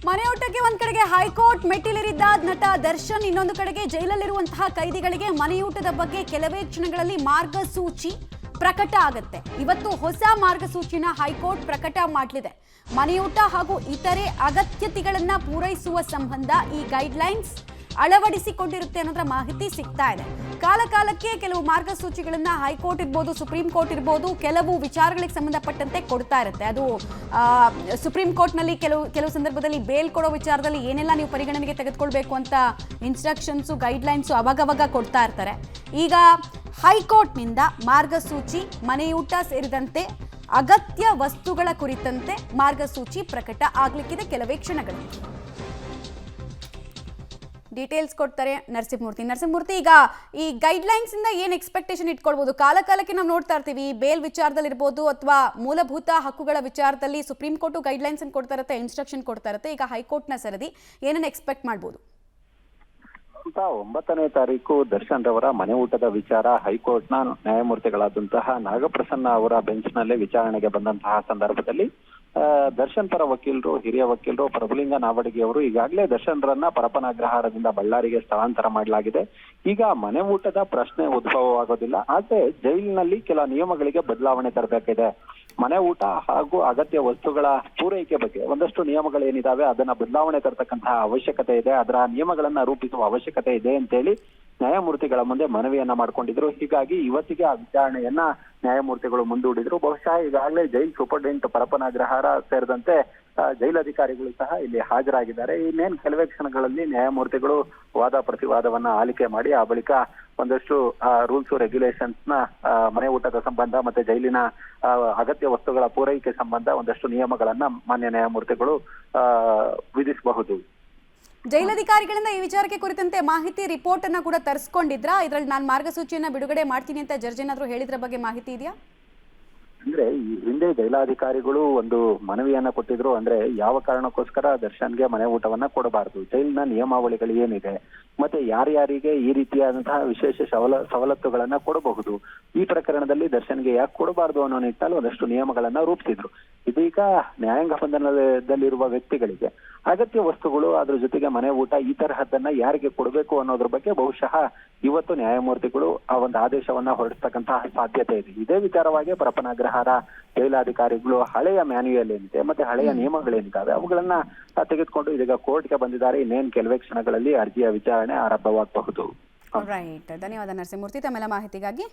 ಮನೆಯೂಟಕ್ಕೆ ಒಂದ್ ಕಡೆಗೆ ಹೈಕೋರ್ಟ್ ಮೆಟ್ಟಿಲೇರಿದ್ದ ನಟ ದರ್ಶನ್, ಇನ್ನೊಂದು ಕಡೆಗೆ ಜೈಲಲ್ಲಿರುವಂತಹ ಕೈದಿಗಳಿಗೆ ಮನೆಯೂಟದ ಬಗ್ಗೆ ಕೆಲವೇ ಕ್ಷಣಗಳಲ್ಲಿ ಮಾರ್ಗಸೂಚಿ ಪ್ರಕಟ ಆಗುತ್ತೆ. ಇವತ್ತು ಹೊಸ ಮಾರ್ಗಸೂಚಿನ ಹೈಕೋರ್ಟ್ ಪ್ರಕಟ ಮಾಡಲಿದೆ. ಮನೆಯೂಟ ಹಾಗೂ ಇತರೆ ಅಗತ್ಯತೆಗಳನ್ನ ಪೂರೈಸುವ ಸಂಬಂಧ ಈ ಗೈಡ್ಲೈನ್ಸ್ ಅಳವಡಿಸಿಕೊಂಡಿರುತ್ತೆ ಅನ್ನೋದ್ರ ಮಾಹಿತಿ ಸಿಗ್ತಾ ಇದೆ. ಕಾಲಕಾಲಕ್ಕೆ ಕೆಲವು ಮಾರ್ಗಸೂಚಿಗಳನ್ನ ಹೈಕೋರ್ಟ್ ಇರ್ಬೋದು, ಸುಪ್ರೀಂ ಕೋರ್ಟ್ ಇರ್ಬೋದು, ಕೆಲವು ವಿಚಾರಗಳಿಗೆ ಸಂಬಂಧಪಟ್ಟಂತೆ ಕೊಡ್ತಾ ಇರುತ್ತೆ. ಅದು ಸುಪ್ರೀಂ ಕೋರ್ಟ್ನಲ್ಲಿ ಕೆಲವು ಸಂದರ್ಭದಲ್ಲಿ ಬೇಲ್ ಕೊಡೋ ವಿಚಾರದಲ್ಲಿ ಏನೆಲ್ಲ ನೀವು ಪರಿಗಣನೆಗೆ ತೆಗೆದುಕೊಳ್ಬೇಕು ಅಂತ ಇನ್ಸ್ಟ್ರಕ್ಷನ್ಸು, ಗೈಡ್ಲೈನ್ಸು ಅವಾಗವಾಗ ಕೊಡ್ತಾ ಇರ್ತಾರೆ. ಈಗ ಹೈಕೋರ್ಟ್ನಿಂದ ಮಾರ್ಗಸೂಚಿ, ಮನೆಯೂಟ ಸೇರಿದಂತೆ ಅಗತ್ಯ ವಸ್ತುಗಳ ಕುರಿತಂತೆ ಮಾರ್ಗಸೂಚಿ ಪ್ರಕಟ ಆಗ್ಲಿಕ್ಕಿದೆ ಕೆಲವೇ ಕ್ಷಣಗಳು. ಡೀಟೇಲ್ಸ್ ಕೊಡ್ತಾರೆ ನರಸಿಂಹಮೂರ್ತಿ. ಈಗ ಈ ಗೈಡ್ಲೈನ್ಸ್ ಇಂದ ಏನು ಎಕ್ಸ್ಪೆಕ್ಟೇಷನ್ ಇಟ್ಕೊಳ್ಬಹುದು? ಕಾಲಕಾಲಕ್ಕೆ ನಾವು ನೋಡ್ತಾ ಇರ್ತೀವಿ, ಬೇಲ್ ವಿಚಾರದಲ್ಲಿ ಇರ್ಬೋದು ಅಥವಾ ಮೂಲಭೂತ ಹಕ್ಕುಗಳ ವಿಚಾರದಲ್ಲಿ ಸುಪ್ರೀಂ ಕೋರ್ಟು ಗೈಡ್ಲೈನ್ಸ್ ಅನ್ನು ಕೊಡ್ತಾ ಇರುತ್ತೆ, ಇನ್ಸ್ಟ್ರಕ್ಷನ್ ಕೊಡ್ತಾ ಇರುತ್ತೆ. ಈಗ ಹೈಕೋರ್ಟ್ನ ಸರದಿ ಏನನ್ನ ಎಕ್ಸ್ಪೆಕ್ಟ್ ಮಾಡ್ಬೋದು? 9ನೇ ತಾರೀಕು ದರ್ಶನ್ ರವರ ಮನೆ ಊಟದ ವಿಚಾರ ಹೈಕೋರ್ಟ್ನ ನ್ಯಾಯಮೂರ್ತಿಗಳಾದಂತಹ ನಾಗಪ್ರಸನ್ನ ಅವರ ಬೆಂಚ್ನಲ್ಲೇ ವಿಚಾರಣೆಗೆ ಬಂದಂತಹ ಸಂದರ್ಭದಲ್ಲಿ ದರ್ಶನ್ ಪರ ವಕೀಲರು, ಹಿರಿಯ ವಕೀಲರು ಪ್ರಭುಲಿಂಗ ನಾವಡಗಿ ಅವರು ಈಗಾಗಲೇ ದರ್ಶನ್ ರನ್ನ ಪರಪನಾಗ್ರಹಾರದಿಂದ ಬಳ್ಳಾರಿಗೆ ಸ್ಥಳಾಂತರ ಮಾಡಲಾಗಿದೆ. ಈಗ ಮನೆ ಊಟದ ಪ್ರಶ್ನೆ ಉದ್ಭವವಾಗೋದಿಲ್ಲ, ಆದ್ರೆ ಜೈಲಿನಲ್ಲಿ ಕೆಲ ನಿಯಮಗಳಿಗೆ ಬದಲಾವಣೆ ತರಬೇಕಿದೆ. ಮನೆ ಊಟ ಹಾಗೂ ಅಗತ್ಯ ವಸ್ತುಗಳ ಪೂರೈಕೆ ಬಗ್ಗೆ ಒಂದಷ್ಟು ನಿಯಮಗಳೇನಿದಾವೆ ಅದನ್ನ ಬದಲಾವಣೆ ತರತಕ್ಕಂತಹ ಅವಶ್ಯಕತೆ ಇದೆ, ಅದರ ನಿಯಮಗಳನ್ನ ರೂಪಿಸುವ ಅವಶ್ಯಕತೆ ಇದೆ ಅಂತೇಳಿ ನ್ಯಾಯಮೂರ್ತಿಗಳ ಮುಂದೆ ಮನವಿಯನ್ನ ಮಾಡ್ಕೊಂಡಿದ್ರು. ಹೀಗಾಗಿ ಇವತ್ತಿಗೆ ಆ ವಿಚಾರಣೆಯನ್ನ ನ್ಯಾಯಮೂರ್ತಿಗಳು ಮುಂದೂಡಿದ್ರು. ಬಹುಶಃ ಈಗಾಗಲೇ ಜೈಲ್ ಸೂಪರ್ಡೆಂಟ್ ಪರಪನಾಗ್ರಹಾರ ಸೇರಿದಂತೆ ಜೈಲಧಿಕಾರಿಗಳು ಸಹ ಇಲ್ಲಿ ಹಾಜರಾಗಿದ್ದಾರೆ. ಇನ್ನೇನು ಕೆಲವೇ ಕ್ಷಣಗಳಲ್ಲಿ ನ್ಯಾಯಮೂರ್ತಿಗಳು ವಾದ ಪ್ರತಿವಾದವನ್ನ ಆಲಿಕೆ ಮಾಡಿ ಆ ಬಳಿಕ ಒಂದಷ್ಟು ರೂಲ್ಸ್ ರೆಗ್ಯುಲೇಷನ್ಸ್ ನ ಮನೆ ಊಟದ ಸಂಬಂಧ ಮತ್ತೆ ಜೈಲಿನ ಅಗತ್ಯ ವಸ್ತುಗಳ ಪೂರೈಕೆ ಸಂಬಂಧ ಒಂದಷ್ಟು ನಿಯಮಗಳನ್ನ ಮಾನ್ಯ ನ್ಯಾಯಮೂರ್ತಿಗಳು ವಿಧಿಸಬಹುದು. ಜೈಲಧಿಕಾರಿಗಳಿಂದ ಈ ವಿಚಾರಕ್ಕೆ ಕುರಿತಂತೆ ಮಾಹಿತಿ ರಿಪೋರ್ಟ್ ಅನ್ನ ಕೂಡ ತರಿಸ್ಕೊಂಡಿದ್ರಾ? ಇದ್ರಲ್ಲಿ ನಾನು ಮಾರ್ಗಸೂಚಿಯನ್ನ ಬಿಡುಗಡೆ ಮಾಡ್ತೀನಿ ಅಂತ ಜಡ್ಜ್ ಏನಾದ್ರು ಹೇಳಿದ್ರ ಬಗ್ಗೆ ಮಾಹಿತಿ ಇದೆಯಾ? ಅಂದ್ರೆ ಈ ಹಿಂದೆ ಜೈಲಾಧಿಕಾರಿಗಳು ಒಂದು ಮನವಿಯನ್ನ ಕೊಟ್ಟಿದ್ರು. ಅಂದ್ರೆ ಯಾವ ಕಾರಣಕ್ಕೋಸ್ಕರ ದರ್ಶನ್ಗೆ ಮನೆ ಊಟವನ್ನ ಕೊಡಬಾರದು, ಜೈಲಿನ ನಿಯಮಾವಳಿಗಳು ಏನಿದೆ, ಮತ್ತೆ ಯಾರ್ಯಾರಿಗೆ ಈ ರೀತಿಯಾದಂತಹ ವಿಶೇಷ ಸವಲತ್ತುಗಳನ್ನ ಕೊಡಬಹುದು, ಈ ಪ್ರಕರಣದಲ್ಲಿ ದರ್ಶನ್ಗೆ ಯಾಕೆ ಕೊಡಬಾರದು ಅನ್ನೋ ನಿಟ್ಟಿನಲ್ಲಿ ಒಂದಷ್ಟು ನಿಯಮಗಳನ್ನ ರೂಪಿಸಿದ್ರು. ಇದೀಗ ನ್ಯಾಯಾಂಗ ಬಂಧನದಲ್ಲಿರುವ ವ್ಯಕ್ತಿಗಳಿಗೆ ಅಗತ್ಯ ವಸ್ತುಗಳು, ಅದ್ರ ಜೊತೆಗೆ ಮನೆ ಊಟ, ಈ ತರಹದ್ದನ್ನ ಯಾರಿಗೆ ಕೊಡಬೇಕು ಅನ್ನೋದ್ರ ಬಗ್ಗೆ ಬಹುಶಃ ಇವತ್ತು ನ್ಯಾಯಮೂರ್ತಿಗಳು ಆ ಒಂದು ಆದೇಶವನ್ನ ಹೊರಡಿಸ್ತಕ್ಕಂತಹ ಸಾಧ್ಯತೆ ಇದೆ. ಇದೇ ವಿಚಾರವಾಗಿ ಪರಪನಾಗ್ರಹಾರ ಜೈಲಾಧಿಕಾರಿಗಳು ಹಳೆಯ ಮ್ಯಾನ್ಯುಯಲ್ ಏನಿದೆ ಮತ್ತೆ ಹಳೆಯ ನಿಯಮಗಳೇನಿದ್ದಾವೆ ಅವುಗಳನ್ನ ತೆಗೆದುಕೊಂಡು ಇದೀಗ ಕೋರ್ಟ್ಗೆ ಬಂದಿದ್ದಾರೆ. ಇನ್ನೇನು ಕೆಲವೇ ಕ್ಷಣಗಳಲ್ಲಿ ಅರ್ಜಿಯ ವಿಚಾರಣೆ ಆರಂಭವಾಗಬಹುದು. ರೈಟ್, ಧನ್ಯವಾದ ನರಸಿಂಹಮೂರ್ತಿ ತಮ್ಮೆಲ್ಲ ಮಾಹಿತಿಗಾಗಿ.